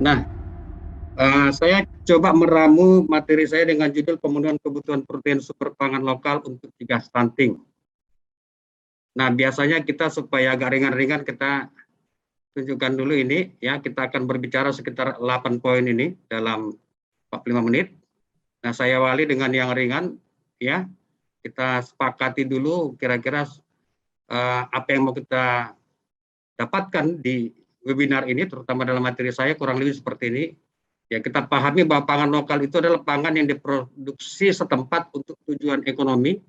Nah, saya coba meramu materi saya dengan judul pemenuhan kebutuhan protein sumber pangan lokal untuk cegah stunting. Nah, biasanya kita supaya agak ringan-ringan kita tunjukkan dulu ini ya, kita akan berbicara sekitar 8 poin ini dalam 45 menit. Nah, saya awali dengan yang ringan ya. Kita sepakati dulu kira-kira apa yang mau kita dapatkan di webinar ini, terutama dalam materi saya kurang lebih seperti ini. Ya, kita pahami bahwa pangan lokal itu adalah pangan yang diproduksi setempat untuk tujuan ekonomi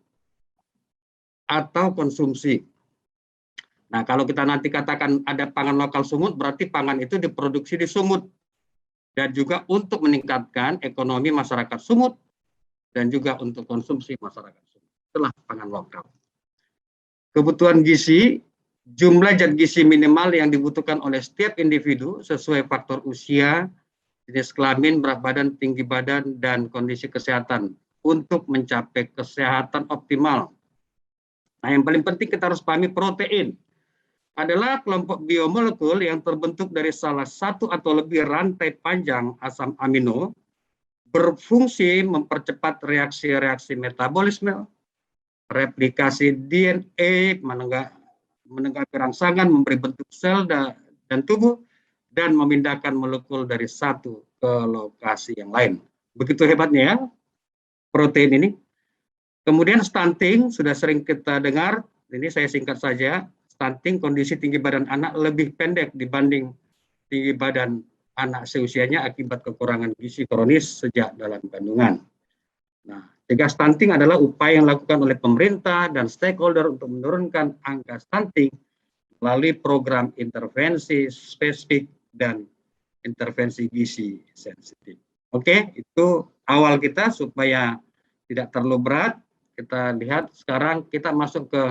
atau konsumsi. Nah, kalau kita nanti katakan ada pangan lokal sumut, berarti pangan itu diproduksi di sumut. Dan juga untuk meningkatkan ekonomi masyarakat sumut, dan juga untuk konsumsi masyarakat sumut. Itulah pangan lokal. Kebutuhan gizi, jumlah zat gizi minimal yang dibutuhkan oleh setiap individu sesuai faktor usia, jenis kelamin, berat badan, tinggi badan, dan kondisi kesehatan untuk mencapai kesehatan optimal. Nah, yang paling penting kita harus pahami protein adalah kelompok biomolekul yang terbentuk dari salah satu atau lebih rantai panjang asam amino, berfungsi mempercepat reaksi-reaksi metabolisme, replikasi DNA, menanggapi rangsangan, memberi bentuk sel dan tubuh, dan memindahkan molekul dari satu ke lokasi yang lain. Begitu hebatnya ya, protein ini. Kemudian stunting, sudah sering kita dengar, ini saya singkat saja, stunting kondisi tinggi badan anak lebih pendek dibanding tinggi badan anak seusianya akibat kekurangan gizi kronis sejak dalam kandungan. Nah, cegah stunting adalah upaya yang dilakukan oleh pemerintah dan stakeholder untuk menurunkan angka stunting melalui program intervensi spesifik dan intervensi gizi sensitif. Oke, itu awal kita supaya tidak terlalu berat. Kita lihat sekarang kita masuk ke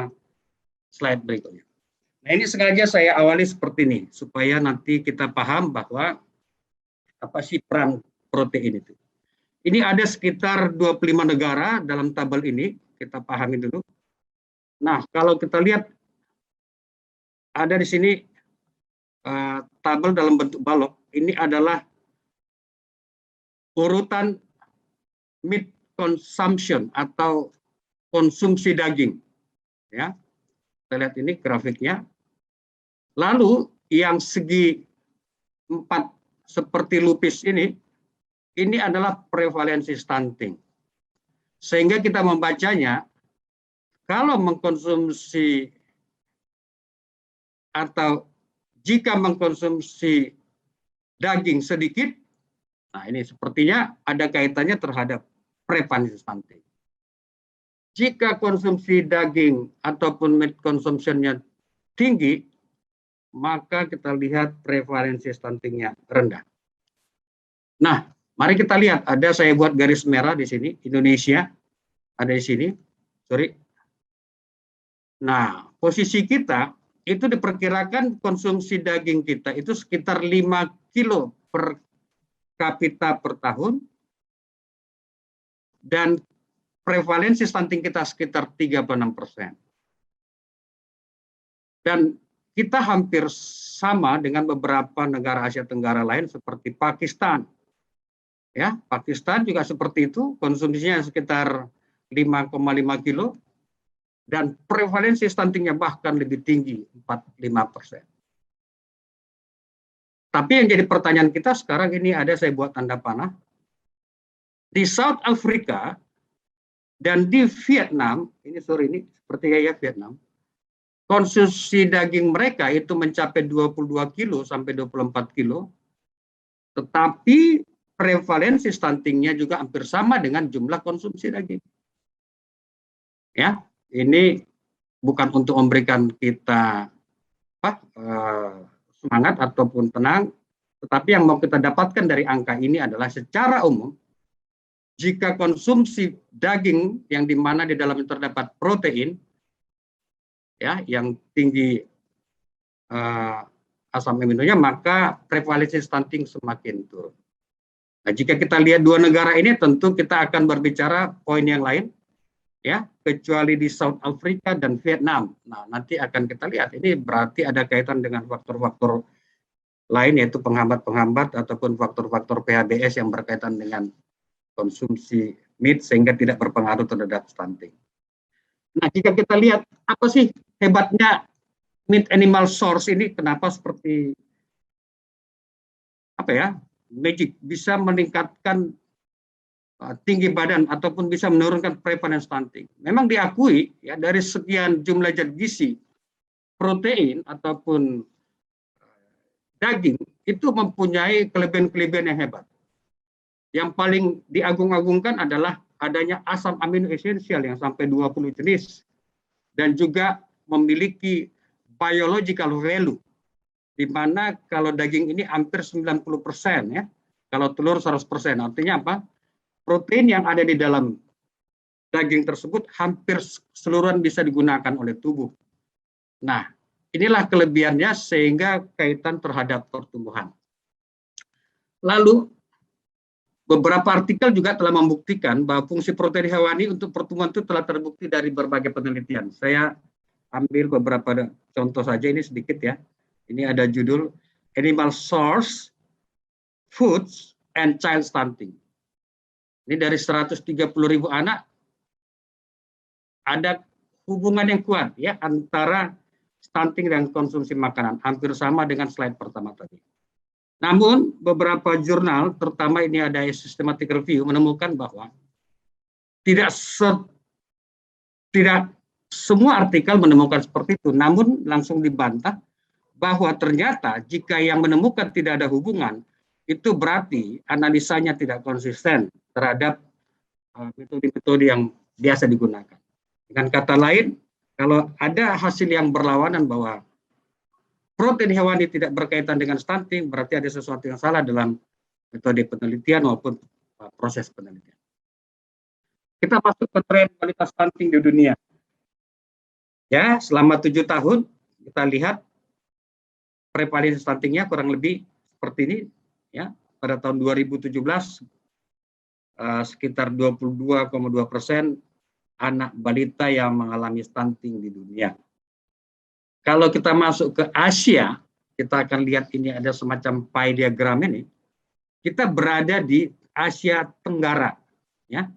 slide berikutnya. Nah, ini sengaja saya awali seperti ini supaya nanti kita paham bahwa apa sih peran protein itu. Ini ada sekitar 25 negara dalam tabel ini, kita pahami dulu. Nah, kalau kita lihat ada di sini tabel dalam bentuk balok, ini adalah urutan meat consumption atau konsumsi daging. Ya, kita lihat ini grafiknya. Lalu yang segi 4 seperti lupis ini adalah prevalensi stunting. Sehingga kita membacanya, kalau mengkonsumsi atau jika mengkonsumsi daging sedikit, nah ini sepertinya ada kaitannya terhadap prevalensi stunting. Jika konsumsi daging ataupun meat consumption-nya tinggi, maka kita lihat prevalensi stuntingnya rendah. Nah, mari kita lihat, ada saya buat garis merah di sini, Indonesia ada di sini, sorry. Nah, posisi kita itu diperkirakan konsumsi daging kita itu sekitar 5 kilo per kapita per tahun, dan prevalensi stunting kita sekitar 36%. Dan kita hampir sama dengan beberapa negara Asia Tenggara lain seperti Pakistan. Ya, Pakistan juga seperti itu, konsumsinya sekitar 5,5 kilo, dan prevalensi stuntingnya bahkan lebih tinggi, 45%. Tapi yang jadi pertanyaan kita sekarang ini ada saya buat tanda panah. Di South Africa dan di Vietnam, ini seperti ya Vietnam, konsumsi daging mereka itu mencapai 22 kilo sampai 24 kilo, tetapi prevalensi stuntingnya juga hampir sama dengan jumlah konsumsi daging. Ya, ini bukan untuk memberikan kita semangat ataupun tenang, tetapi yang mau kita dapatkan dari angka ini adalah secara umum, jika konsumsi daging yang dimana di dalamnya terdapat protein, ya, yang tinggi asam aminonya, maka prevalensi stunting semakin turun. Nah, jika kita lihat dua negara ini, tentu kita akan berbicara poin yang lain, ya, kecuali di South Africa dan Vietnam. Nah, nanti akan kita lihat, ini berarti ada kaitan dengan faktor-faktor lain, yaitu penghambat-penghambat ataupun faktor-faktor PHBS yang berkaitan dengan konsumsi meat sehingga tidak berpengaruh terhadap stunting. Nah, jika kita lihat apa sih hebatnya meat animal source ini, kenapa seperti apa ya, magic, bisa meningkatkan tinggi badan ataupun bisa menurunkan prevalence stunting. Memang diakui ya, dari sekian jumlah zat gizi, protein ataupun daging itu mempunyai kelebihan-kelebihan yang hebat. Yang paling diagung-agungkan adalah adanya asam amino esensial yang sampai 20 jenis dan juga memiliki biological value, di mana kalau daging ini hampir 90% ya, kalau telur 100%. Artinya apa? Protein yang ada di dalam daging tersebut hampir keseluruhan bisa digunakan oleh tubuh. Nah, inilah kelebihannya sehingga kaitan terhadap pertumbuhan. Lalu, beberapa artikel juga telah membuktikan bahwa fungsi protein hewani untuk pertumbuhan itu telah terbukti dari berbagai penelitian. Saya ambil beberapa contoh saja, ini sedikit ya. Ini ada judul Animal Source, Foods, and Child Stunting. Ini dari 130.000 anak, ada hubungan yang kuat ya antara stunting dan konsumsi makanan, hampir sama dengan slide pertama tadi. Namun beberapa jurnal, terutama ini ada systematic review, menemukan bahwa tidak semua artikel menemukan seperti itu, namun langsung dibantah bahwa ternyata jika yang menemukan tidak ada hubungan, itu berarti analisanya tidak konsisten terhadap metode-metode yang biasa digunakan. Dengan kata lain, kalau ada hasil yang berlawanan bahwa protein hewani tidak berkaitan dengan stunting, berarti ada sesuatu yang salah dalam metode penelitian maupun proses penelitian. Kita masuk ke tren kualitas stunting di dunia. Ya, selama 7 tahun kita lihat prevalensi stuntingnya kurang lebih seperti ini. Ya, pada tahun 2017 sekitar 22,2% anak balita yang mengalami stunting di dunia. Kalau kita masuk ke Asia, kita akan lihat ini ada semacam pie diagram ini. Kita berada di Asia Tenggara, ya.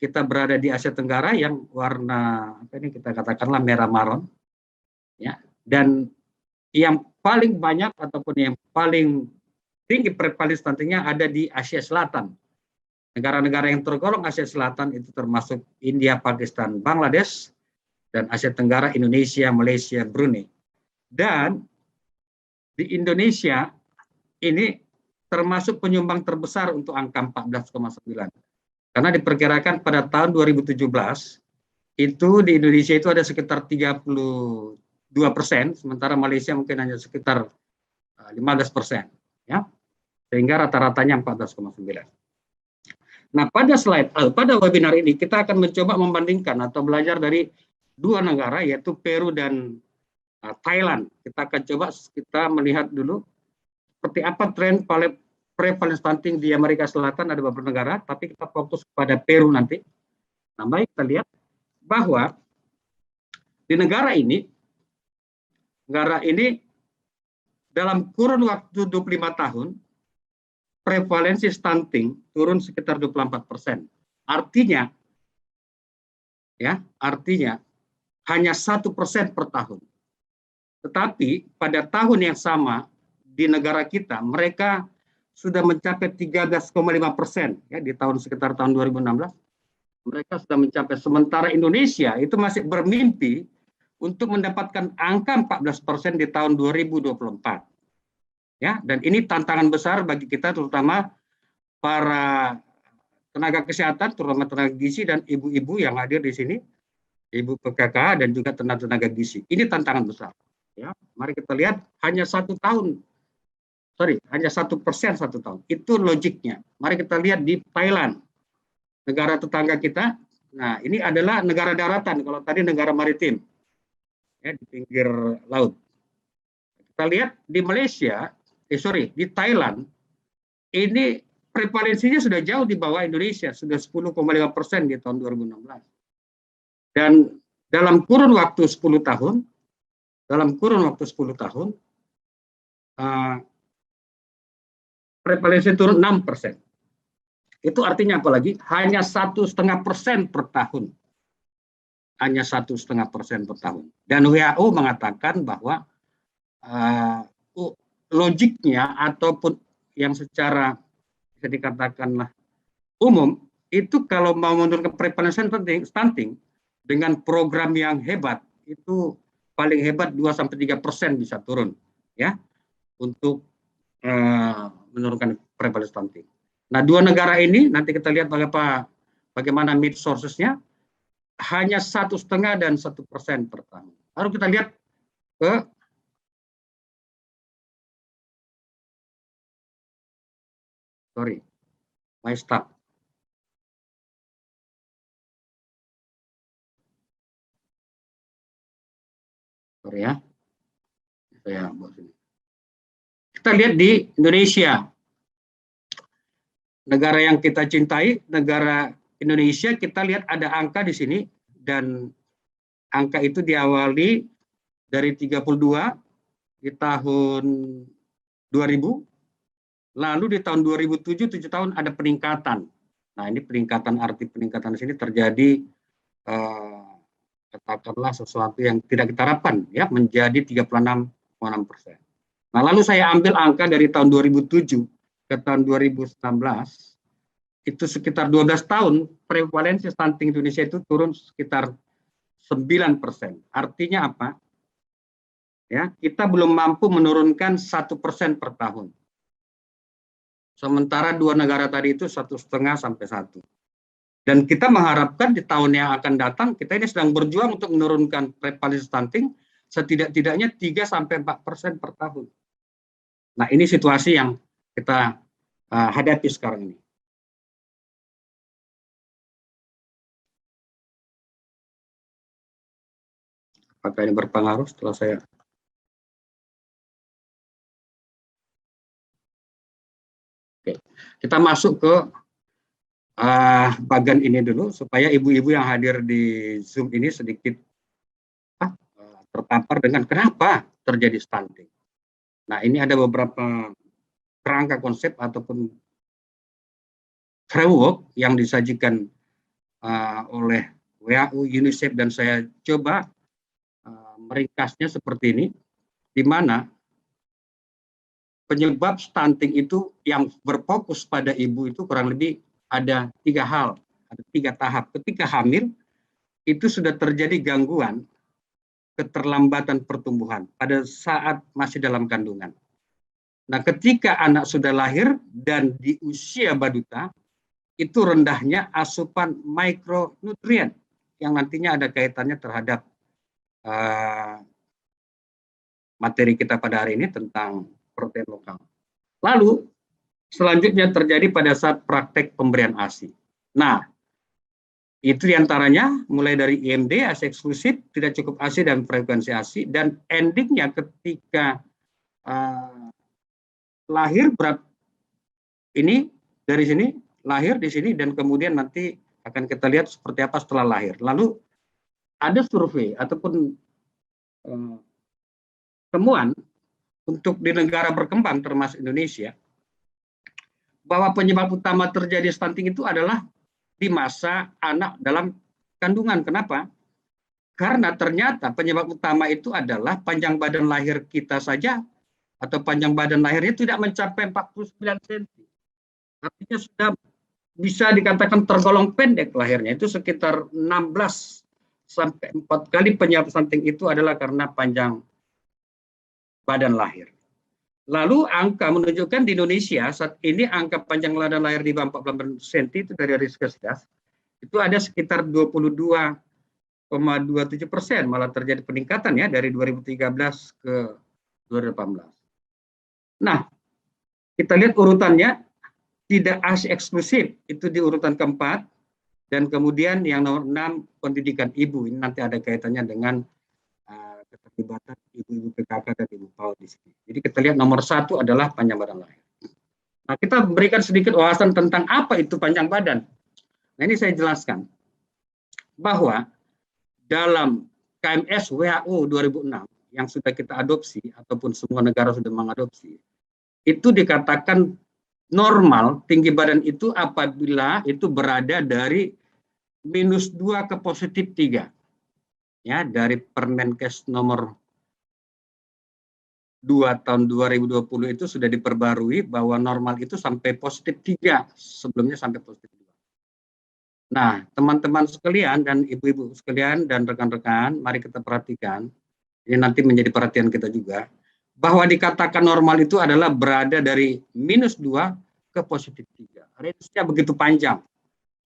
Kita berada di Asia Tenggara yang warna apa ini kita katakanlah merah maron, ya. Dan yang paling banyak ataupun yang paling tinggi prevalensi stuntingnya ada di Asia Selatan. Negara-negara yang tergolong Asia Selatan itu termasuk India, Pakistan, Bangladesh, dan Asia Tenggara, Indonesia, Malaysia, Brunei. Dan di Indonesia ini termasuk penyumbang terbesar untuk angka 14,9. Karena diperkirakan pada tahun 2017 itu di Indonesia itu ada sekitar 32%, sementara Malaysia mungkin hanya sekitar 15%, ya. Sehingga rata-ratanya 14,9. Nah, pada webinar ini kita akan mencoba membandingkan atau belajar dari dua negara, yaitu Peru dan Thailand. Kita akan coba melihat dulu seperti apa tren prevalence stunting di Amerika Selatan, ada beberapa negara, tapi kita fokus pada Peru nanti. Nah, baik, kita lihat bahwa di negara ini dalam kurun waktu 25 tahun, prevalensi stunting turun sekitar 24%. Artinya hanya 1% per tahun. Tetapi pada tahun yang sama di negara kita, mereka sudah mencapai 13,5% ya, di sekitar tahun 2016. Mereka sudah mencapai, sementara Indonesia itu masih bermimpi untuk mendapatkan angka 14% di tahun 2024. Ya, dan ini tantangan besar bagi kita, terutama para tenaga kesehatan, terutama tenaga gizi dan ibu-ibu yang hadir di sini, ibu PKK dan juga tenaga gizi. Ini tantangan besar. Ya, mari kita lihat hanya 1%, 1% satu tahun. Itu logiknya. Mari kita lihat di Thailand, negara tetangga kita. Nah, ini adalah negara daratan. Kalau tadi negara maritim, ya, di pinggir laut. Kita lihat di Malaysia. Di Thailand, ini prevalensinya sudah jauh di bawah Indonesia, sudah 10,5% di tahun 2016. Dan dalam kurun waktu 10 tahun, prevalensi turun 6%. Itu artinya apa lagi? Hanya 1,5% per tahun. Hanya 1,5% per tahun. Dan WHO mengatakan bahwa logiknya ataupun yang secara bisa dikatakanlah umum, itu kalau mau menurunkan prevalensi stunting dengan program yang hebat, itu paling hebat 2-3% bisa turun, ya, untuk menurunkan prevalensi stunting. Nah, dua negara ini nanti kita lihat bagaimana mid sources-nya, hanya 1,5 dan 1% per tahun. Lalu kita lihat ke my stop. Ya, saya buat sini. Kita lihat di Indonesia, negara yang kita cintai, negara Indonesia. Kita lihat ada angka di sini, dan angka itu diawali dari 32 di tahun 2000, lalu di tahun 2007, 7 tahun ada peningkatan. Nah, ini peningkatan, arti peningkatan di sini terjadi katakanlah sesuatu yang tidak kita harapkan, ya, menjadi 36,6%. Nah, lalu saya ambil angka dari tahun 2007 ke tahun 2019, itu sekitar 12 tahun prevalensi stunting Indonesia itu turun sekitar 9%. Artinya apa? Ya, kita belum mampu menurunkan 1% per tahun. Sementara dua negara tadi itu 1,5 sampai 1. Dan kita mengharapkan di tahun yang akan datang, kita ini sedang berjuang untuk menurunkan prevalensi stunting setidak-tidaknya 3-4% per tahun. Nah, ini situasi yang kita hadapi sekarang ini. Apakah ini berpengaruh setelah saya? Oke, kita masuk ke bagian ini dulu, supaya ibu-ibu yang hadir di Zoom ini sedikit terpapar dengan kenapa terjadi stunting. Nah, ini ada beberapa kerangka konsep ataupun framework yang disajikan oleh WHO, UNICEF, dan saya coba meringkasnya seperti ini, di mana penyebab stunting itu yang berfokus pada ibu itu kurang lebih ada 3 hal, ada 3 tahap. Ketika hamil, itu sudah terjadi gangguan keterlambatan pertumbuhan pada saat masih dalam kandungan. Nah, ketika anak sudah lahir dan di usia baduta, itu rendahnya asupan mikronutrien yang nantinya ada kaitannya terhadap materi kita pada hari ini tentang protein lokal. Lalu selanjutnya terjadi pada saat praktek pemberian ASI. Nah, itu diantaranya mulai dari IMD, ASI eksklusif, tidak cukup ASI dan frekuensi ASI, dan endingnya ketika lahir berat ini dari sini, lahir di sini, dan kemudian nanti akan kita lihat seperti apa setelah lahir. Lalu ada survei ataupun temuan untuk di negara berkembang termasuk Indonesia, bahwa penyebab utama terjadi stunting itu adalah di masa anak dalam kandungan. Kenapa? Karena ternyata penyebab utama itu adalah panjang badan lahir kita saja, atau panjang badan lahirnya tidak mencapai 49 cm. Artinya sudah bisa dikatakan tergolong pendek lahirnya, itu sekitar 16 sampai 4 kali penyebab stunting itu adalah karena panjang badan lahir. Lalu angka menunjukkan di Indonesia saat ini angka panjang badan lahir di bawah 48 cm itu dari Riskesdas itu ada sekitar 22,27%, malah terjadi peningkatan ya dari 2013 ke 2018. Nah, kita lihat urutannya, tidak ASI eksklusif itu di urutan keempat, dan kemudian yang nomor 6 pendidikan ibu. Ini nanti ada kaitannya dengan keterlibatan ibu-ibu PKK dan ibu PAUD di sini. Jadi kita lihat nomor 1 adalah panjang badan lahir. Nah, kita berikan sedikit wawasan tentang apa itu panjang badan. Nah, ini saya jelaskan bahwa dalam KMS WHO 2006 yang sudah kita adopsi ataupun semua negara sudah mengadopsi, itu dikatakan normal tinggi badan itu apabila itu berada dari -2 ke +3. Ya, dari Permenkes nomor 2 tahun 2020 itu sudah diperbarui bahwa normal itu sampai +3, sebelumnya sampai +2. Nah, teman-teman sekalian dan ibu-ibu sekalian dan rekan-rekan, mari kita perhatikan, ini nanti menjadi perhatian kita juga, bahwa dikatakan normal itu adalah berada dari -2 ke +3. Range-nya begitu panjang,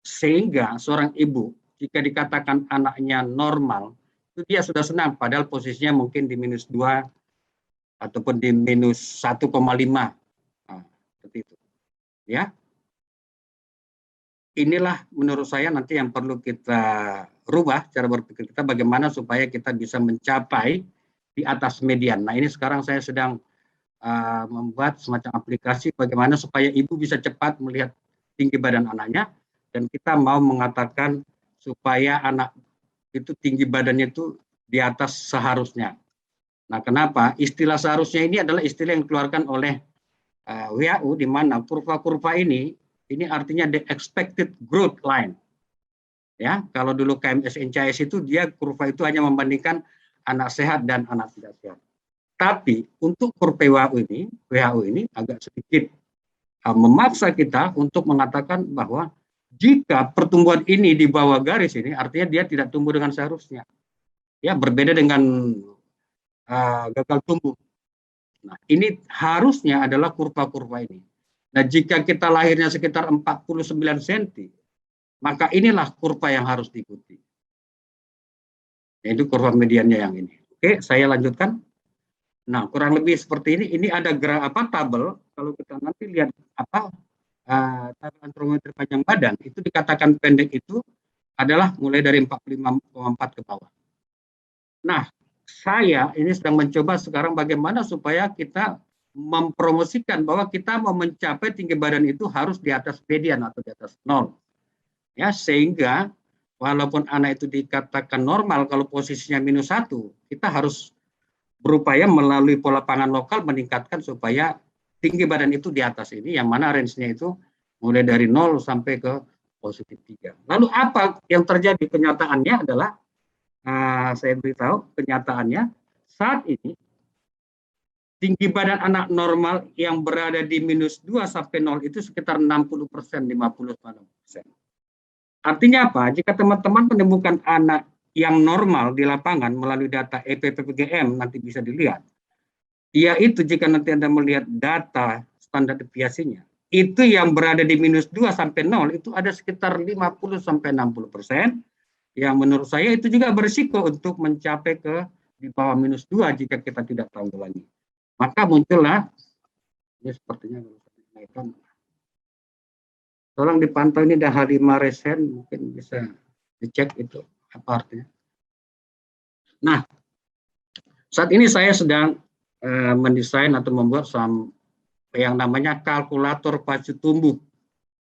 sehingga seorang ibu jika dikatakan anaknya normal, itu dia sudah senang, padahal posisinya mungkin di -2 ataupun di -1,5. Nah, seperti itu. Ya, inilah menurut saya nanti yang perlu kita rubah cara berpikir kita bagaimana supaya kita bisa mencapai di atas median. Nah, ini sekarang saya sedang membuat semacam aplikasi bagaimana supaya ibu bisa cepat melihat tinggi badan anaknya dan kita mau mengatakan supaya anak itu tinggi badannya itu di atas seharusnya. Nah, kenapa? Istilah seharusnya ini adalah istilah yang dikeluarkan oleh WHO, di mana kurva-kurva ini artinya the expected growth line. Ya, kalau dulu KMS NCIS itu dia kurva itu hanya membandingkan anak sehat dan anak tidak sehat. Tapi untuk kurva WHO ini agak sedikit memaksa kita untuk mengatakan bahwa jika pertumbuhan ini di bawah garis ini, artinya dia tidak tumbuh dengan seharusnya. Ya, berbeda dengan gagal tumbuh. Nah, ini harusnya adalah kurva-kurva ini. Nah, jika kita lahirnya sekitar 49 cm, maka inilah kurva yang harus diikuti. Yaitu kurva mediannya yang ini. Oke, saya lanjutkan. Nah, kurang lebih seperti ini. Ini ada tabel. Kalau kita nanti lihat tabel antropometri panjang badan, itu dikatakan pendek itu adalah mulai dari 45,4 ke bawah. Nah, saya ini sedang mencoba sekarang bagaimana supaya kita mempromosikan bahwa kita mau mencapai tinggi badan itu harus di atas median atau di atas 0. Ya, sehingga walaupun anak itu dikatakan normal kalau posisinya -1, kita harus berupaya melalui pola pangan lokal meningkatkan supaya tinggi badan itu di atas ini, yang mana range-nya itu mulai dari 0 sampai ke +3. Lalu apa yang terjadi? Kenyataannya adalah saya beritahu kenyataannya saat ini tinggi badan anak normal yang berada di -2 sampai 0 itu sekitar 60%, 50%. Artinya apa? Jika teman-teman menemukan anak yang normal di lapangan melalui data EPPGM nanti bisa dilihat, yaitu jika nanti Anda melihat data standar deviasinya, itu yang berada di -2 sampai 0 itu ada sekitar 50 sampai 60%. Yang menurut saya itu juga berisiko untuk mencapai ke di bawah -2 jika kita tidak tanggulangi. Maka muncullah, ini sepertinya dinaikkan. Tolong dipantau ini dah H5 resen, mungkin bisa dicek itu apa artinya. Nah, saat ini saya sedang mendesain atau membuat yang namanya kalkulator pacu tumbuh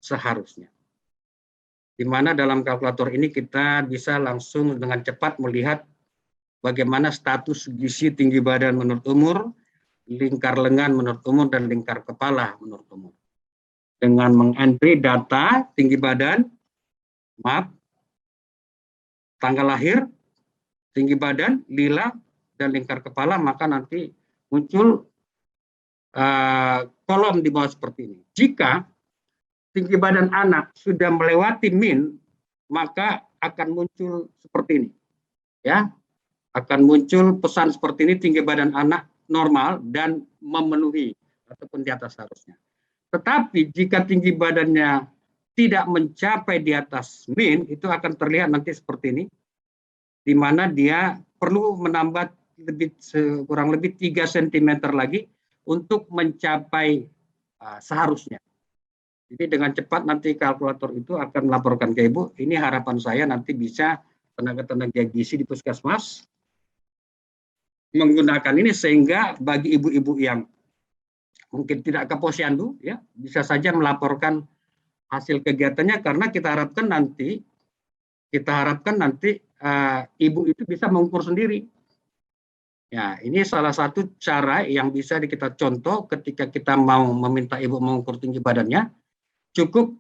seharusnya. Di mana dalam kalkulator ini kita bisa langsung dengan cepat melihat bagaimana status gizi tinggi badan menurut umur, lingkar lengan menurut umur, dan lingkar kepala menurut umur. Dengan mengentry data tinggi badan, tanggal lahir, tinggi badan, lila, dan lingkar kepala, maka nanti muncul kolom di bawah seperti ini. Jika tinggi badan anak sudah melewati min, maka akan muncul seperti ini. Ya, akan muncul pesan seperti ini, tinggi badan anak normal dan memenuhi ataupun di atas seharusnya. Tetapi jika tinggi badannya tidak mencapai di atas min, itu akan terlihat nanti seperti ini, di mana dia perlu menambah kurang lebih 3 cm lagi untuk mencapai seharusnya. Jadi dengan cepat nanti kalkulator itu akan melaporkan ke Ibu. Ini harapan saya nanti bisa tenaga-tenaga gizi di puskesmas menggunakan ini sehingga bagi ibu-ibu yang mungkin tidak ke posyandu, ya bisa saja melaporkan hasil kegiatannya, karena kita harapkan nanti ibu itu bisa mengukur sendiri. Ya, ini salah satu cara yang bisa kita contoh ketika kita mau meminta ibu mengukur tinggi badannya, cukup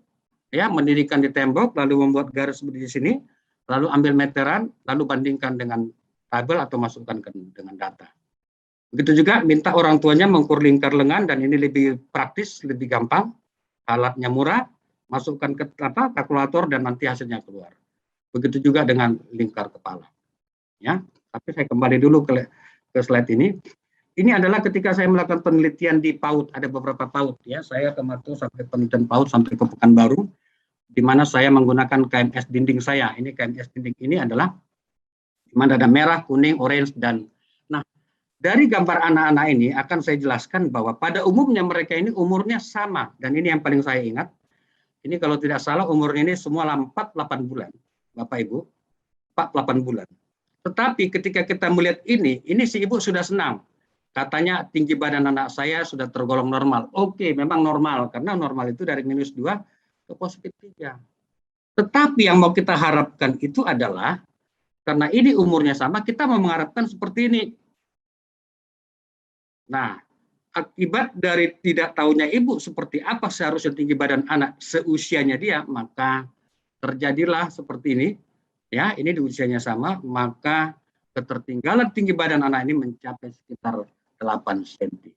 ya mendirikan di tembok, lalu membuat garis di sini, lalu ambil meteran, lalu bandingkan dengan tabel atau masukkan dengan data. Begitu juga minta orang tuanya mengukur lingkar lengan, dan ini lebih praktis, lebih gampang, alatnya murah, masukkan ke kalkulator dan nanti hasilnya keluar. Begitu juga dengan lingkar kepala. Ya, tapi saya kembali dulu ke slide ini. Ini adalah ketika saya melakukan penelitian di PAUD, ada beberapa PAUD ya. Saya kemarin sampai penelitian PAUD sampai ke Pekanbaru, di mana saya menggunakan KMS dinding saya. Ini KMS dinding ini adalah di mana ada merah, kuning, orange, dan nah dari gambar anak-anak ini akan saya jelaskan bahwa pada umumnya mereka ini umurnya sama, dan ini yang paling saya ingat. Ini kalau tidak salah umurnya ini semua 4-8 bulan, Bapak Ibu, 4-8 bulan. Tetapi ketika kita melihat ini si ibu sudah senang. Katanya tinggi badan anak saya sudah tergolong normal. Oke, memang normal, karena normal itu dari -2 ke +3. Tetapi yang mau kita harapkan itu adalah, karena ini umurnya sama, kita mau mengharapkan seperti ini. Nah, akibat dari tidak tahunya ibu seperti apa seharusnya tinggi badan anak seusianya dia, maka terjadilah seperti ini. Ya, ini di usianya sama, maka ketertinggalan tinggi badan anak ini mencapai sekitar 8 cm.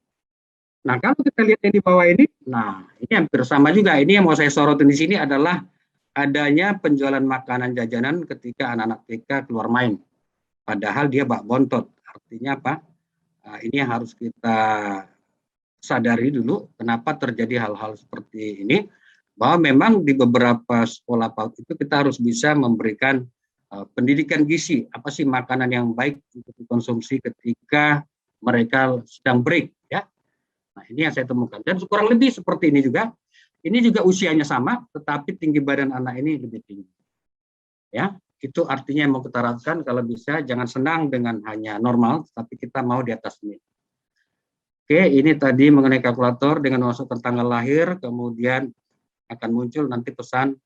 Nah, kalau kita lihat yang di bawah ini, nah ini hampir sama juga. Ini yang mau saya sorotin di sini adalah adanya penjualan makanan jajanan ketika anak-anak TK keluar main. Padahal dia bak bontot. Artinya apa? Nah, ini yang harus kita sadari dulu kenapa terjadi hal-hal seperti ini, bahwa memang di beberapa sekolah PAUD itu kita harus bisa memberikan pendidikan gizi, apa sih makanan yang baik untuk dikonsumsi ketika mereka sedang break ya. Nah, ini yang saya temukan, dan kurang lebih seperti ini juga usianya sama, tetapi tinggi badan anak ini lebih tinggi ya. Itu artinya yang mau kita harapkan, kalau bisa jangan senang dengan hanya normal, tapi kita mau di atas ini. Oke, ini tadi mengenai kalkulator dengan masukkan tanggal lahir, kemudian akan muncul nanti pesan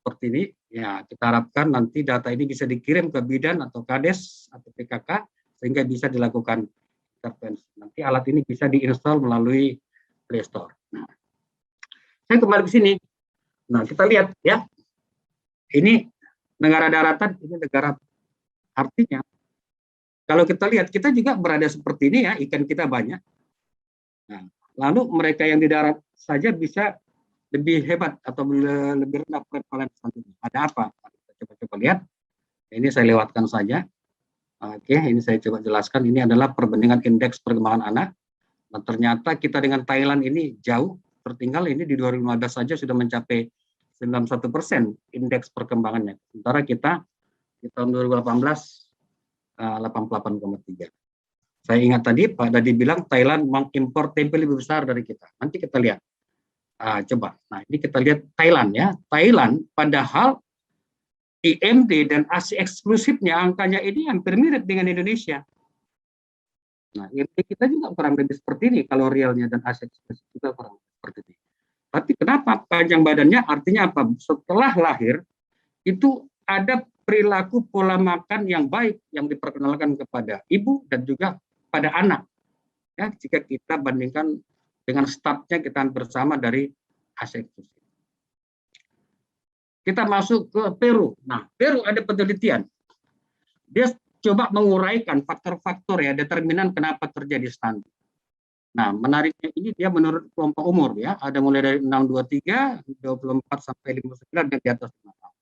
seperti ini. Ya, kita harapkan nanti data ini bisa dikirim ke bidan atau kades atau PKK sehingga bisa dilakukan intervensi. Nanti alat ini bisa diinstal melalui Play Store. Nah, saya kembali ke sini. Nah, kita lihat ya. Ini negara daratan, ini negara, artinya kalau kita lihat kita juga berada seperti ini ya, ikan kita banyak. Nah, lalu mereka yang di darat saja bisa lebih hebat atau lebih rendah prevalensi. Ada apa? Kita coba lihat. Ini saya lewatkan saja. Oke, ini saya coba jelaskan. Ini adalah perbandingan indeks perkembangan anak. Nah, ternyata kita dengan Thailand ini jauh tertinggal. Ini di 2015 saja sudah mencapai 91% indeks perkembangannya. Sementara kita di tahun 2018 88,3. Saya ingat tadi Pak Dadi bilang Thailand mengimpor tempe lebih besar dari kita. Nanti kita lihat. Coba. Nah, ini kita lihat Thailand ya. Thailand padahal IMD dan ASI eksklusifnya angkanya ini hampir mirip dengan Indonesia. Nah, IMD kita juga kurang lebih seperti ini, kalau realnya dan ASI eksklusif juga kurang seperti ini. Tapi kenapa panjang badannya? Artinya apa? Setelah lahir itu ada perilaku pola makan yang baik yang diperkenalkan kepada ibu dan juga pada anak. Ya, jika kita bandingkan dengan startnya kita bersama dari ASI eksklusif. Kita masuk ke Peru. Nah, Peru ada penelitian. Dia coba menguraikan faktor-faktor ya, determinan kenapa terjadi stunting. Nah, menariknya ini dia menurut kelompok umur ya, ada mulai dari 6-23, 24 sampai 59 dan di atas 5 tahun.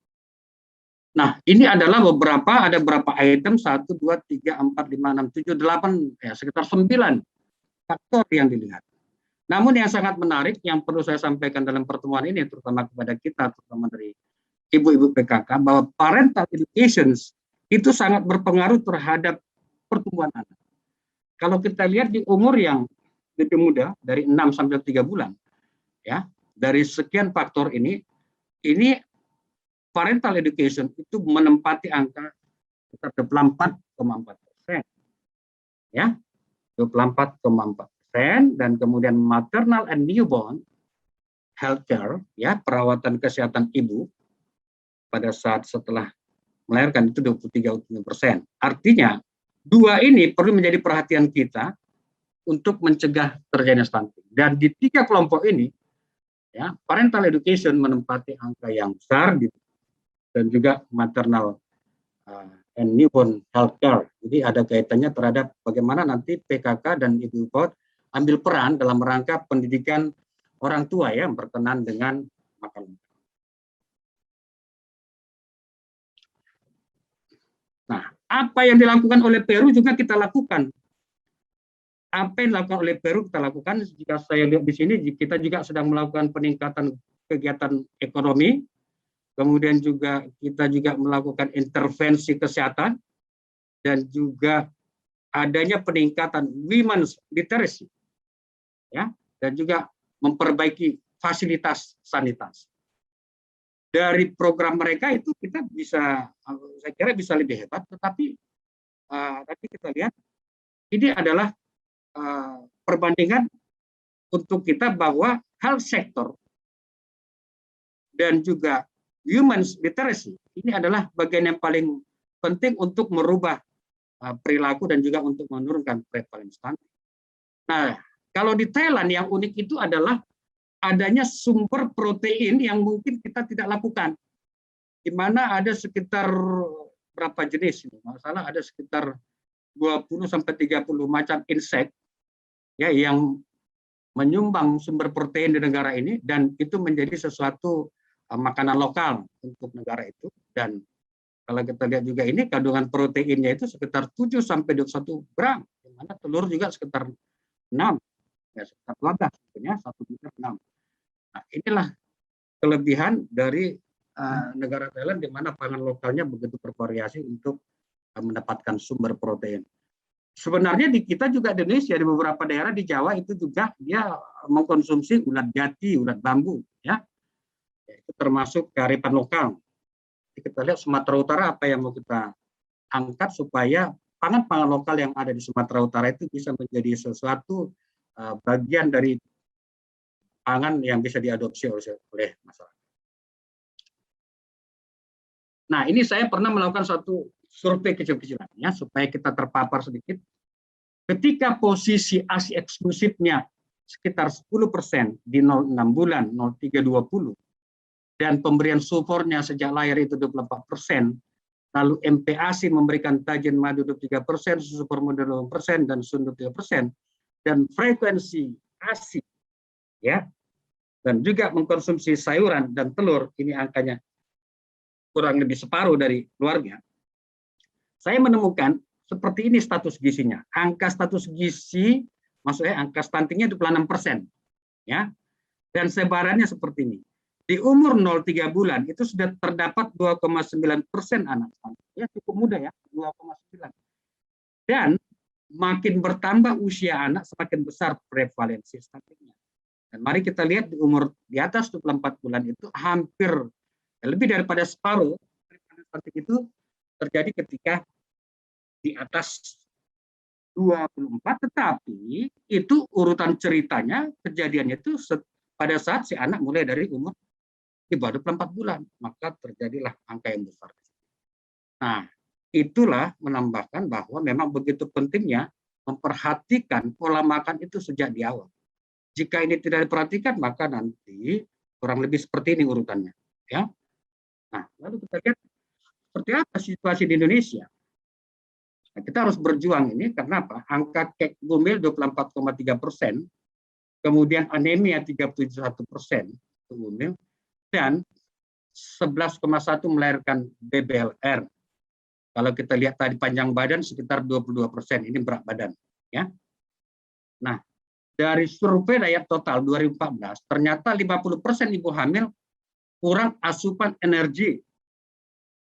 Nah, ini adalah ada beberapa item 1 2 3 4 5 6 7 8 ya, sekitar 9 faktor yang dilihat. Namun yang sangat menarik yang perlu saya sampaikan dalam pertemuan ini terutama kepada kita, terutama dari ibu-ibu PKK, bahwa parental education itu sangat berpengaruh terhadap pertumbuhan anak. Kalau kita lihat di umur yang lebih muda dari 6 sampai 3 bulan ya, dari sekian faktor ini parental education itu menempati angka 24,4%. Ya. 24,4%, dan kemudian maternal and newborn healthcare ya, perawatan kesehatan ibu pada saat setelah melahirkan itu 23%. Artinya Dua ini perlu menjadi perhatian kita untuk mencegah terjadinya stunting. Dan di tiga kelompok ini, ya, parental education menempati angka yang besar dan juga maternal and newborn healthcare. Jadi ada kaitannya terhadap bagaimana nanti PKK dan ibu PAUD ambil peran dalam rangka pendidikan orang tua ya berkenan dengan makan. Nah, apa yang dilakukan oleh Peru juga kita lakukan. Apa yang dilakukan oleh Peru kita lakukan. Jika saya lihat di sini, kita juga sedang melakukan peningkatan kegiatan ekonomi, kemudian juga kita juga melakukan intervensi kesehatan, dan juga adanya peningkatan women's literacy, ya, dan juga memperbaiki fasilitas sanitasi. Dari program mereka itu kita bisa, saya kira bisa lebih hebat, tetapi kita lihat ini adalah perbandingan untuk kita bahwa health sector dan juga human literacy ini adalah bagian yang paling penting untuk merubah perilaku dan juga untuk menurunkan prevalence stunting. Nah, kalau di Thailand yang unik itu adalah adanya sumber protein yang mungkin kita tidak lakukan, di mana ada sekitar berapa jenis, masalah ada sekitar 20 sampai 30 macam insek ya yang menyumbang sumber protein di negara ini, dan itu menjadi sesuatu makanan lokal untuk negara itu. Dan kalau kita lihat juga ini kandungan proteinnya itu sekitar 7 sampai 21 gram, di mana telur juga sekitar 6, ya sekitar 12, sebenarnya 1,6. Nah, inilah kelebihan dari negara Thailand di mana pangan lokalnya begitu bervariasi untuk mendapatkan sumber protein. Sebenarnya di kita juga di Indonesia, di beberapa daerah di Jawa itu juga dia mengkonsumsi ulat jati, ulat bambu, ya. Itu termasuk kearifan lokal. Jadi kita lihat Sumatera Utara apa yang mau kita angkat supaya pangan-pangan lokal yang ada di Sumatera Utara itu bisa menjadi sesuatu bagian dari pangan yang bisa diadopsi oleh masyarakat. Nah, ini saya pernah melakukan satu survei kecil-kecilan ya supaya kita terpapar sedikit. Ketika posisi ASI eksklusifnya sekitar 10% di 06 bulan 0320 dan pemberian supornya sejak lahir itu 24%, lalu MPASI memberikan tajen madu 23%, susu formula 20% dan sundut 3%, dan frekuensi ASI ya dan juga mengkonsumsi sayuran dan telur, ini angkanya kurang lebih separuh dari keluarga. Saya menemukan seperti ini status gizinya. Angka status gizi, maksudnya angka stuntingnya 26%. Ya. Dan sebarannya seperti ini. Di umur 0-3 bulan itu sudah terdapat 2,9% anak stunting. Ya, cukup muda ya, 2,9. Dan makin bertambah usia anak, semakin besar prevalensi stuntingnya. Dan mari kita lihat di umur di atas 24 bulan itu hampir lebih daripada separuh stunting itu terjadi ketika di atas 24, tetapi itu urutan ceritanya kejadiannya itu pada saat si anak mulai dari umur di bawah 24 bulan, maka terjadilah angka yang besar. Nah, itulah menambahkan bahwa memang begitu pentingnya memperhatikan pola makan itu sejak di awal. Jika ini tidak diperhatikan, maka nanti kurang lebih seperti ini urutannya. Ya. Nah, lalu kita lihat seperti apa situasi di Indonesia. Nah, kita harus berjuang ini karena apa? Angka kek gumil 24,3%, kemudian anemia 37,1% gumil, dan 11,1 melahirkan BBLR. Kalau kita lihat tadi panjang badan sekitar 22%, ini berat badan. Ya. Nah, dari survei rakyat total 2014, ternyata 50% ibu hamil kurang asupan energi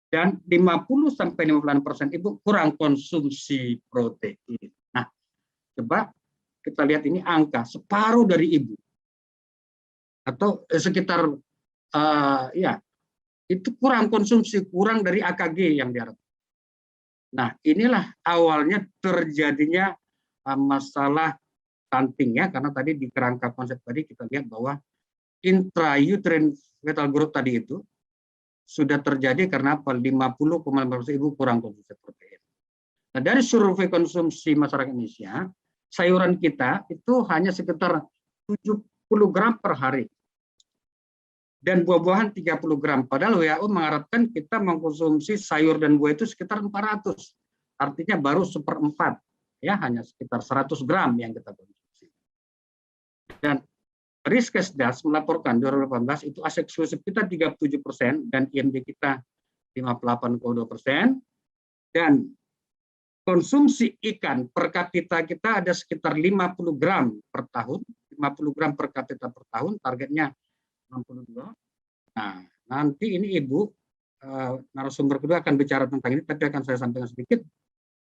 dan 50-50% ibu kurang konsumsi protein. Nah, coba kita lihat ini angka separuh dari ibu atau sekitar ya itu kurang konsumsi, kurang dari AKG yang diharapkan. Nah, inilah awalnya terjadinya masalah stunting ya, karena tadi di kerangka konsep tadi kita lihat bahwa intrauterine fetal growth tadi itu sudah terjadi karena 50,5% ibu kurang konsumsi protein. Nah, dari survei konsumsi masyarakat Indonesia, sayuran kita itu hanya sekitar 70 gram per hari. Dan buah-buahan 30 gram. Padahal WHO mengharapkan kita mengkonsumsi sayur dan buah itu sekitar 400. Artinya baru seperempat. Ya, hanya sekitar 100 gram yang kita konsumsi. Dan Riskesdas melaporkan 2018 itu aset eksklusif kita 37% dan IMD kita 58,2%, dan konsumsi ikan per kapita kita ada sekitar 50 gram per tahun, 50 gram per kapita per tahun, targetnya 62. Nah, nanti ini Ibu narasumber kedua akan bicara tentang ini, tapi akan saya sampaikan sedikit.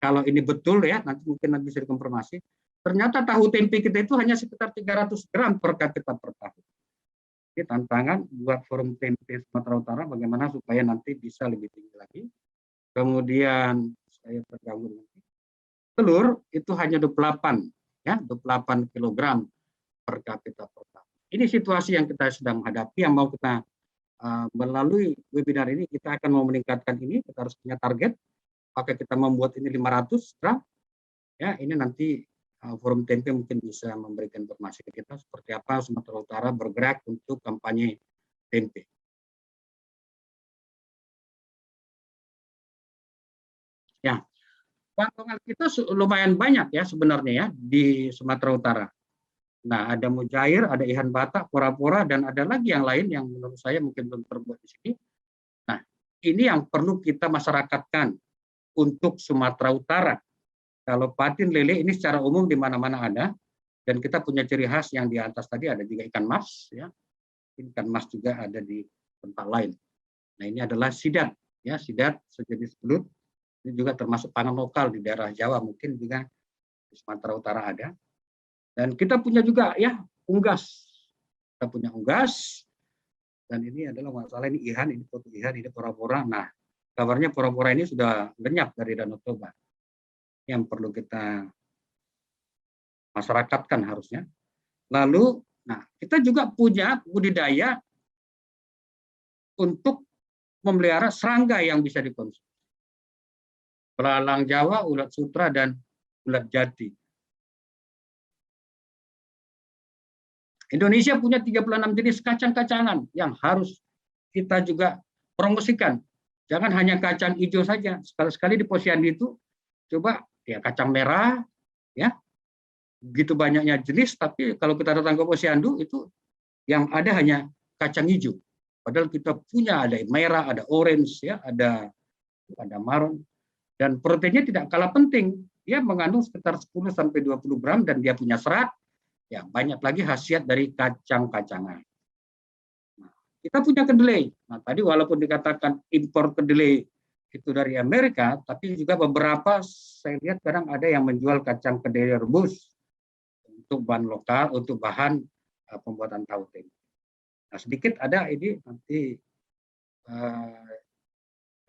Kalau ini betul ya, nanti mungkin bisa dikonfirmasi. Ternyata tahu tempe kita itu hanya sekitar 300 gram per kapita per tahun. Ini tantangan buat Forum Tempe Sumatera Utara bagaimana supaya nanti bisa lebih tinggi lagi. Kemudian saya terganggu nanti. Telur itu hanya 28 ya, 28 kg per kapita per tahun. Ini situasi yang kita sedang hadapi, yang mau kita melalui webinar ini kita akan mau meningkatkan ini, kita harus punya target. Apakah kita membuat ini 500 gram? Ya, ini nanti Forum Tempe mungkin bisa memberikan informasi ke kita seperti apa Sumatera Utara bergerak untuk kampanye tempe. Ya, pantauan kita lumayan banyak ya sebenarnya ya di Sumatera Utara. Nah, ada mujair, ada ihan batak, pora-pora, dan ada lagi yang lain yang menurut saya mungkin belum terbuat di sini. Nah, ini yang perlu kita masyarakatkan untuk Sumatera Utara. Kalau patin lele ini secara umum di mana-mana ada, dan kita punya ciri khas yang di atas tadi, ada juga ikan mas, ya. Ikan mas juga ada di tempat lain. Nah, ini adalah sidat, ya, sidat sejenis belut. Ini juga termasuk pangan lokal di daerah Jawa, mungkin juga di Sumatera Utara ada. Dan kita punya juga ya unggas. Kita punya unggas, dan ini adalah masalah ini ihan, ini foto ihan, ini pora-pora. Nah, kabarnya pora-pora ini sudah lenyap dari Danau Toba. Yang perlu kita masyarakatkan harusnya. Lalu, nah kita juga punya budidaya untuk memelihara serangga yang bisa dikonsumsi. Belalang Jawa, ulat sutra, dan ulat jati. Indonesia punya 36 jenis kacang-kacangan yang harus kita juga promosikan. Jangan hanya kacang hijau saja. Sekali-sekali di posyandu itu coba ya kacang merah, ya begitu banyaknya jenis, tapi kalau kita datang ke posyandu itu yang ada hanya kacang hijau. Padahal kita punya ada merah, ada orange, ya ada marun, dan proteinnya tidak kalah penting. Dia mengandung sekitar 10-20 gram dan dia punya serat. Ya banyak lagi khasiat dari kacang-kacangan. Nah, kita punya kedelai. Nah tadi walaupun dikatakan impor kedelai itu dari Amerika, tapi juga beberapa saya lihat kadang ada yang menjual kacang kedelai rebus untuk bahan lokal, untuk bahan pembuatan tahu tempe. Nah sedikit ada ini nanti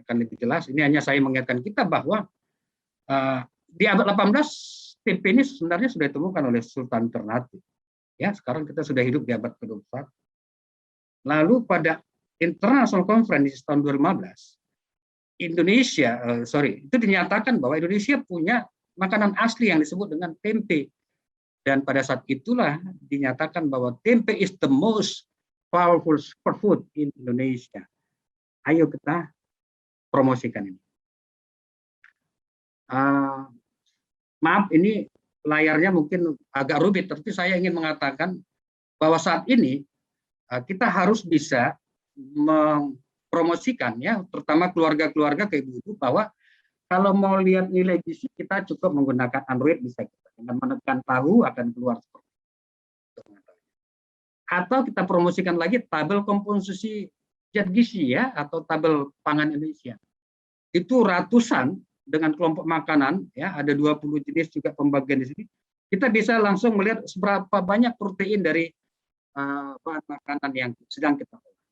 akan lebih jelas. Ini hanya saya mengingatkan kita bahwa di abad 18 tempe ini sebenarnya sudah ditemukan oleh Sultan Ternate. Ya, sekarang kita sudah hidup di abad ke-21. Lalu pada International Conference tahun 2015, itu dinyatakan bahwa Indonesia punya makanan asli yang disebut dengan tempe. Dan pada saat itulah dinyatakan bahwa tempe is the most powerful superfood in Indonesia. Ayo kita promosikan ini. Maaf, ini layarnya mungkin agak rumit, tapi saya ingin mengatakan bahwa saat ini kita harus bisa mempromosikan ya, terutama keluarga-keluarga ke ibu-ibu, bahwa kalau mau lihat nilai gizi kita cukup menggunakan Android, bisa kita dengan menekan tahu akan keluar seperti itu. Atau kita promosikan lagi tabel komposisi zat gizi ya, atau tabel pangan Indonesia. Itu ratusan dengan kelompok makanan ya, ada 20 jenis juga pembagian di sini. Kita bisa langsung melihat seberapa banyak protein dari bahan makanan yang sedang kita olah.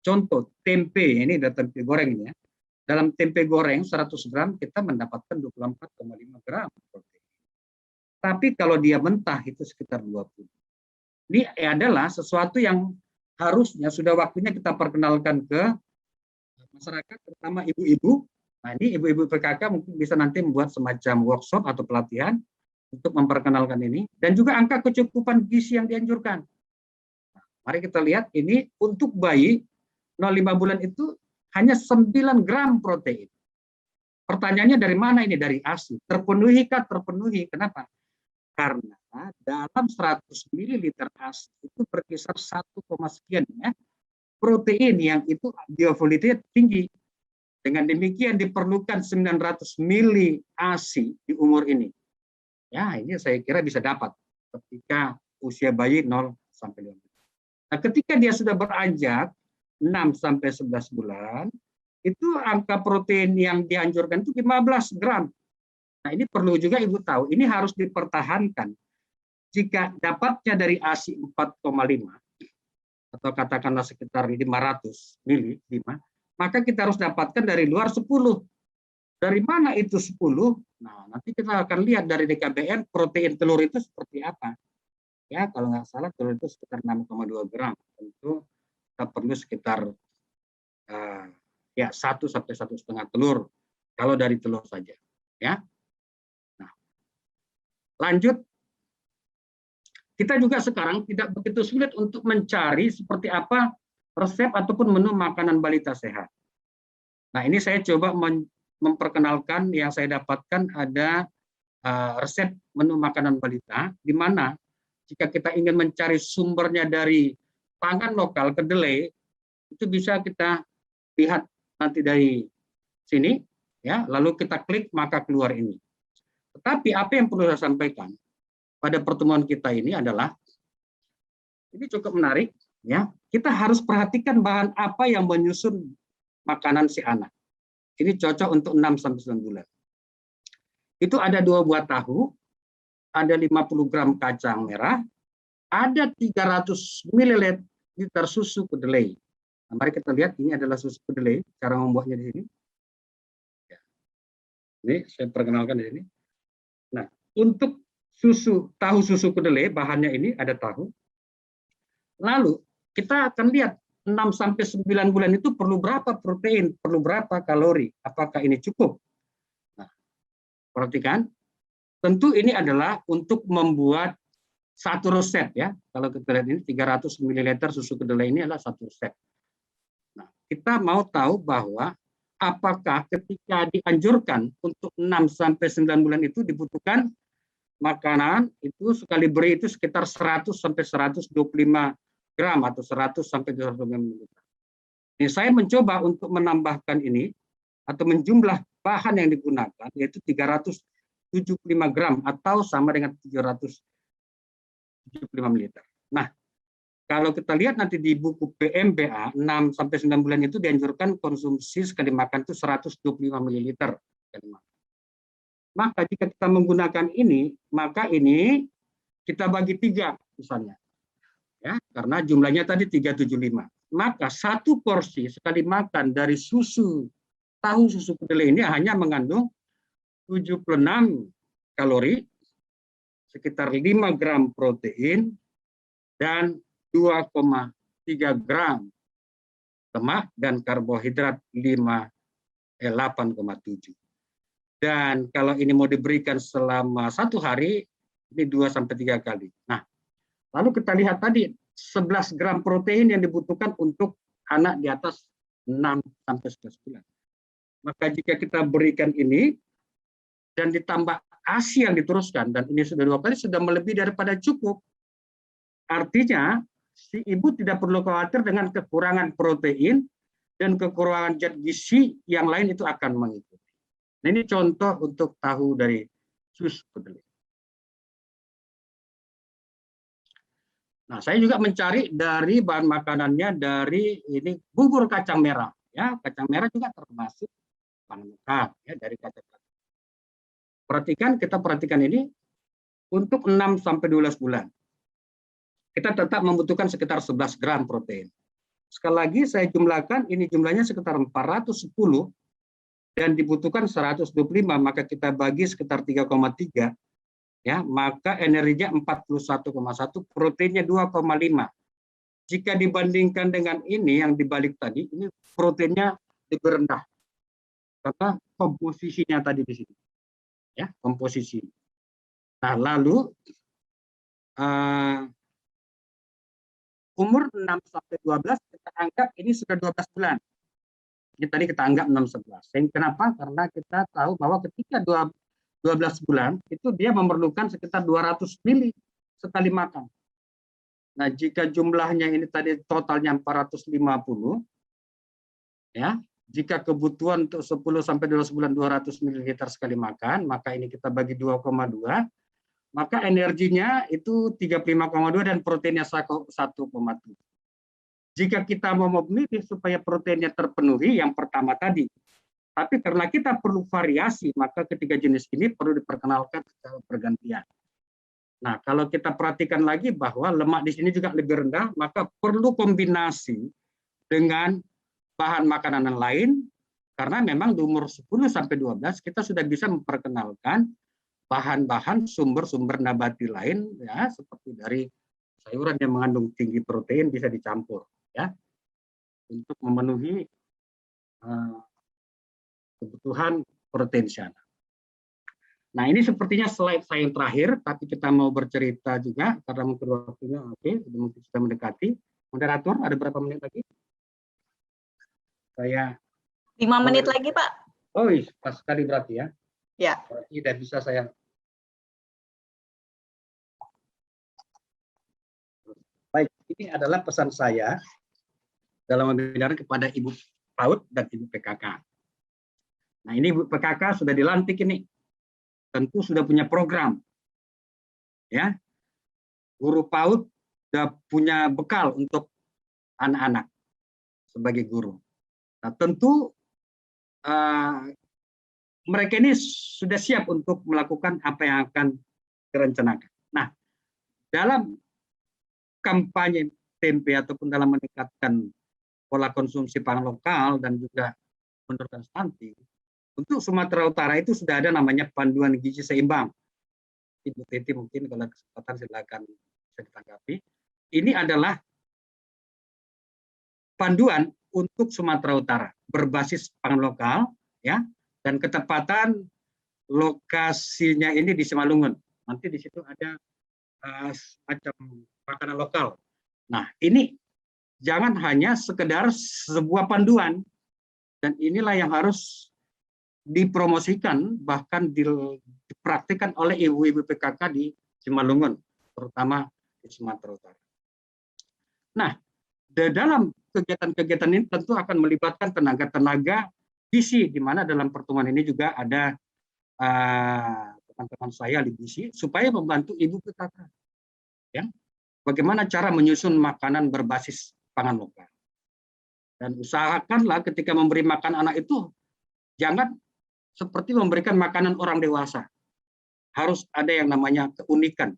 Contoh tempe, ini ada tempe goreng ini ya. Dalam tempe goreng 100 gram kita mendapatkan 24,5 gram protein. Tapi kalau dia mentah itu sekitar 20. Ini adalah sesuatu yang harusnya sudah waktunya kita perkenalkan ke masyarakat, terutama ibu-ibu, Nah, ini ibu-ibu PKK mungkin bisa nanti membuat semacam workshop atau pelatihan untuk memperkenalkan ini, dan juga angka kecukupan gizi yang dianjurkan. Mari kita lihat ini untuk bayi 0,5 bulan itu hanya 9 gram protein. Pertanyaannya dari mana ini? Dari ASI. Terpenuhi kah? Terpenuhi. Kenapa? Karena dalam 100 ml ASI itu berkisar 1, sekian ya, protein yang itu bioavailability tinggi. Dengan demikian diperlukan 900 mili ASI di umur ini. Ya, ini saya kira bisa dapat ketika usia bayi 0 sampai 5 bulan. Nah, ketika dia sudah beranjak 6 sampai 11 bulan, itu angka protein yang dianjurkan itu 15 gram. Nah, ini perlu juga Ibu tahu, ini harus dipertahankan. Jika dapatnya dari ASI 4,5 atau katakanlah sekitar 500 mili, maka kita harus dapatkan dari luar 10. Dari mana itu 10? Nah, nanti kita akan lihat dari DKBN protein telur itu seperti apa. Ya, kalau nggak salah telur itu sekitar 6,2 gram. Tentu kita perlu sekitar ya 1 sampai 1,5 telur kalau dari telur saja. Ya. Nah, lanjut. Kita juga sekarang tidak begitu sulit untuk mencari seperti apa resep ataupun menu makanan balita sehat. Nah, ini saya coba memperkenalkan yang saya dapatkan ada resep menu makanan balita, di mana jika kita ingin mencari sumbernya dari pangan lokal kedelai, itu bisa kita lihat nanti dari sini, ya, lalu kita klik maka keluar ini. Tetapi apa yang perlu saya sampaikan pada pertemuan kita ini adalah, ini cukup menarik, ya. Kita harus perhatikan bahan apa yang menyusun makanan si anak. Ini cocok untuk 6 sampai 9 bulan. Itu ada 2 buah tahu, ada 50 gram kacang merah, ada 300 ml susu kedelai. Nah, mari kita lihat ini adalah susu kedelai, cara membuatnya di sini. Ini saya perkenalkan di sini. Nah, untuk tahu susu kedelai, bahannya ini ada tahu. Lalu kita akan lihat 6 sampai 9 bulan itu perlu berapa protein, perlu berapa kalori, apakah ini cukup? Nah, perhatikan, tentu ini adalah untuk membuat satu resep ya. Kalau kita lihat ini 300 ml susu kedelai ini adalah satu resep. Nah, kita mau tahu bahwa apakah ketika dianjurkan untuk 6 sampai 9 bulan itu dibutuhkan makanan itu sekali beri itu sekitar 100 sampai 125 gram atau 100 sampai 200 ml. Ini saya mencoba untuk menambahkan ini atau menjumlah bahan yang digunakan yaitu 375 gram atau sama dengan 775 ml. Nah, kalau kita lihat nanti di buku PMBA 6 sampai 9 bulan itu dianjurkan konsumsi sekali makan itu 125 ml sekali makan. Maka jika kita menggunakan ini, maka ini kita bagi 3 misalnya. Ya, karena jumlahnya tadi 375. Maka satu porsi sekali makan dari tahu susu kedelai ini hanya mengandung 76 kalori, sekitar 5 gram protein, dan 2,3 gram lemak, dan karbohidrat 8,7. Dan kalau ini mau diberikan selama 1 hari, ini 2 sampai 3 kali. Nah, lalu kita lihat tadi 11 gram protein yang dibutuhkan untuk anak di atas 6 sampai 11 bulan. Maka jika kita berikan ini dan ditambah ASI yang diteruskan, dan ini sudah 2 kali, sudah melebihi daripada cukup. Artinya si ibu tidak perlu khawatir dengan kekurangan protein dan kekurangan zat gizi yang lain itu akan mengikuti. Nah, ini contoh untuk tahu dari susu kedelai. Nah, saya juga mencari dari bahan makanannya dari ini bubur kacang merah. Ya, kacang merah juga termasuk bahan makanan ya dari kacang. Kita perhatikan ini untuk 6 sampai 12 bulan. Kita tetap membutuhkan sekitar 11 gram protein. Sekali lagi saya jumlahkan, ini jumlahnya sekitar 410 dan dibutuhkan 125, maka kita bagi sekitar 3,3, ya, maka energinya 41,1, proteinnya 2,5. Jika dibandingkan dengan ini yang dibalik tadi, ini proteinnya lebih rendah. Karena komposisinya tadi di sini. Ya, komposisi. Nah, lalu umur 6 sampai 12 kita anggap ini sudah 12 bulan. Ini tadi kita anggap 6-11. Kenapa? Karena kita tahu bahwa ketika 12 bulan itu dia memerlukan sekitar 200 mili sekali makan. Nah, jika jumlahnya ini tadi totalnya 450, ya, jika kebutuhan untuk 10 sampai 12 bulan 200 ml sekali makan, maka ini kita bagi 2,2, maka energinya itu 35,2 dan proteinnya 1,7. Jika kita mau memilih supaya proteinnya terpenuhi, yang pertama tadi, tapi karena kita perlu variasi, maka ketiga jenis ini perlu diperkenalkan secara bergantian. Nah, kalau kita perhatikan lagi bahwa lemak di sini juga lebih rendah, maka perlu kombinasi dengan bahan makanan lain, karena memang di umur 10 sampai 12 kita sudah bisa memperkenalkan bahan-bahan sumber-sumber nabati lain, ya, seperti dari sayuran yang mengandung tinggi protein bisa dicampur, ya, untuk memenuhi kebutuhan protein syara. Nah, ini sepertinya slide saya yang terakhir, tapi kita mau bercerita juga karena mungkin waktunya mungkin sudah mendekati. Moderator, ada berapa menit lagi? Saya 5 menit lagi, Pak. Oh, pas sekali berarti ya. Ya. Berarti tidak bisa saya. Baik, ini adalah pesan saya dalam webinar kepada Ibu PAUD dan Ibu PKK. Nah, ini Ibu PKK sudah dilantik ini. Tentu sudah punya program. Ya. Guru PAUD sudah punya bekal untuk anak-anak sebagai guru. Nah, tentu mereka ini sudah siap untuk melakukan apa yang akan direncanakan. Nah, dalam kampanye tempe ataupun dalam meningkatkan pola konsumsi pangan lokal dan juga menurunkan stunting, untuk Sumatera Utara itu sudah ada namanya panduan gizi seimbang. Ibu Titi mungkin kalau kesempatan silakan bisa ditanggapi. Ini adalah panduan untuk Sumatera Utara berbasis pangan lokal, ya, dan ketepatan lokasinya ini di Simalungun. Nanti di situ ada semacam makanan lokal. Nah, ini jangan hanya sekedar sebuah panduan, dan inilah yang harus dipromosikan, bahkan dipraktikkan oleh ibu-ibu PKK di Simalungun, terutama di Sumatera Utara. Nah, dalam kegiatan-kegiatan ini tentu akan melibatkan tenaga-tenaga gizi, di mana dalam pertemuan ini juga ada teman-teman saya di gizi, supaya membantu ibu PKK. Ya, bagaimana cara menyusun makanan berbasis pangan lokal. Dan usahakanlah ketika memberi makan anak itu, jangan seperti memberikan makanan orang dewasa. Harus ada yang namanya keunikan,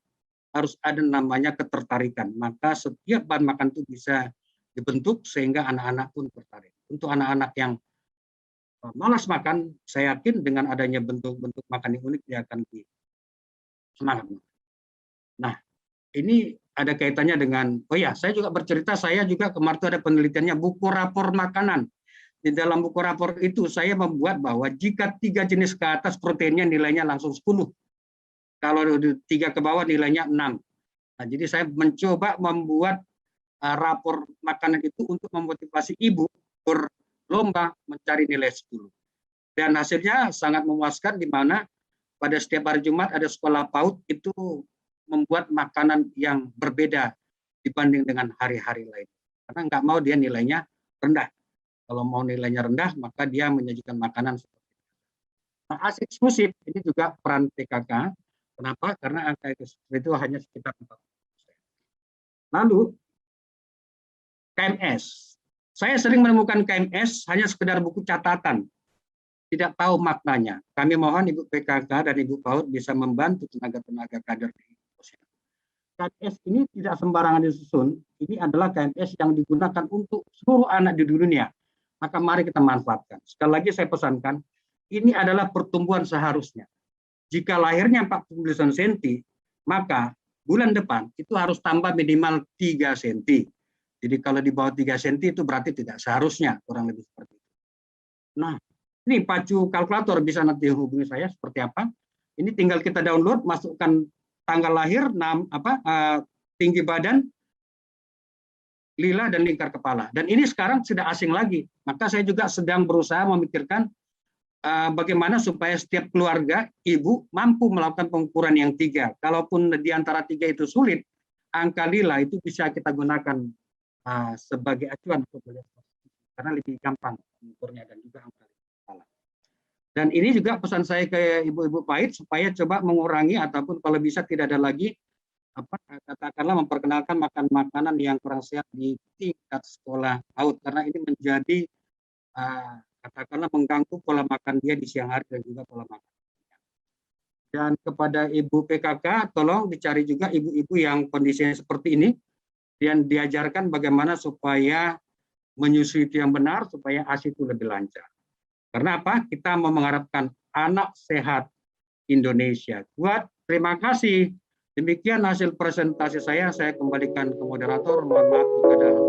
harus ada namanya ketertarikan. Maka setiap bahan makan itu bisa dibentuk sehingga anak-anak pun tertarik. Untuk anak-anak yang malas makan, saya yakin dengan adanya bentuk-bentuk makan yang unik dia akan lebih semangat. Nah, ini ada kaitannya dengan, oh ya, saya juga bercerita, saya juga kemarin ada penelitiannya buku rapor makanan. Di dalam buku rapor itu saya membuat bahwa jika 3 jenis ke atas proteinnya nilainya langsung 10. Kalau 3 ke bawah nilainya 6. Nah, jadi saya mencoba membuat rapor makanan itu untuk memotivasi ibu berlomba mencari nilai 10. Dan hasilnya sangat memuaskan, di mana pada setiap hari Jumat ada sekolah PAUD itu membuat makanan yang berbeda dibanding dengan hari-hari lain. Karena nggak mau dia nilainya rendah. Kalau mau nilainya rendah, maka dia menyajikan makanan seperti itu. Nah, ASI eksklusif ini juga peran PKK. Kenapa? Karena angka itu hanya sekitar 4%. Lalu, KMS. Saya sering menemukan KMS hanya sekedar buku catatan. Tidak tahu maknanya. Kami mohon Ibu PKK dan Ibu PAUD bisa membantu tenaga-tenaga kader di posyandu. KMS ini tidak sembarangan disusun. Ini adalah KMS yang digunakan untuk seluruh anak di dunia. Maka mari kita manfaatkan. Sekali lagi saya pesankan, ini adalah pertumbuhan seharusnya. Jika lahirnya 49 cm, maka bulan depan itu harus tambah minimal 3 cm. Jadi kalau di bawah 3 cm itu berarti tidak seharusnya, kurang lebih seperti itu. Nah, Ini pacu kalkulator, bisa nanti hubungi saya seperti apa. Ini tinggal kita download, masukkan tanggal lahir, tinggi badan, lila, dan lingkar kepala. Dan ini sekarang sudah asing lagi. Maka saya juga sedang berusaha memikirkan bagaimana supaya setiap keluarga, ibu, mampu melakukan pengukuran yang 3. Kalaupun di antara 3 itu sulit, angka lila itu bisa kita gunakan sebagai acuan untuk melihat, karena lebih gampang mengukurnya dan juga angka kepala. Dan ini juga pesan saya ke ibu-ibu PAID supaya coba mengurangi ataupun kalau bisa tidak ada lagi katakanlah memperkenalkan makanan yang kurang sehat di tingkat sekolah PAUD, karena ini menjadi katakanlah mengganggu pola makan dia di siang hari dan juga pola makan. Dan kepada ibu PKK, tolong dicari juga ibu-ibu yang kondisinya seperti ini dan diajarkan bagaimana supaya menyusui itu yang benar, supaya ASI itu lebih lancar. Karena apa? Kita mau mengharapkan anak sehat Indonesia kuat. Terima kasih. Demikian hasil presentasi saya kembalikan ke moderator. Mohon maaf jika ada